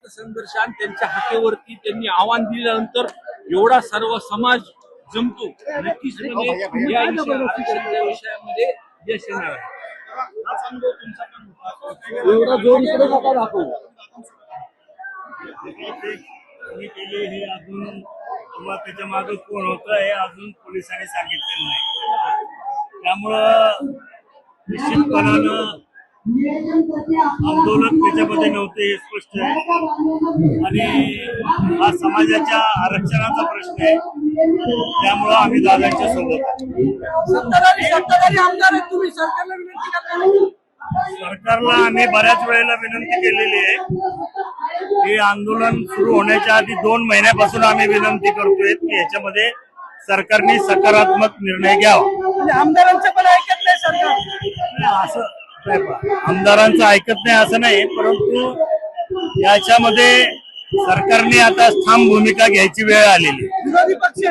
संघर्ष आणि त्यांच्या हाकेवरती त्यांनी आव्हान दिल्यानंतर एवढा सर्व समाज जमतो, नक्कीच म्हणजे या आरक्षणाच्या विषयामध्ये यश येणार आहे. एवढा जोर इकडे नका दाखवू. केले हे अजून किंवा त्याच्या मागे कोण होतं हे अजून पोलिसांनी सांगितलेलं नाही. त्यामुळं निश्चितपणानं आंदोलन त्याच्यामध्ये नव्हते हे स्पष्ट आहे आणि हा समाजाच्या आरक्षणाचा प्रश्न आहे. त्यामुळं आम्ही दादांच्या सोबत सत्ताधारी आमदार आहेत तुम्ही, सरकारला विनंती करताना सरकारला आम्ही बऱ्याच वेळेला विनंती केलेली आहे की आंदोलन सुरू होण्याच्या आधी 2 महिन्यापासून आम्ही विनंती करतोय की याच्यामध्ये सरकारने सकारात्मक निर्णय घ्यावा. आमदारांचं पण ऐकत नाही सरकार. असं आमदारांचं ऐकत नाही असं नाही, परंतु याच्यामध्ये सरकारने आता ठाम भूमिका घ्यायची वेळ आलेली. विरोधी पक्ष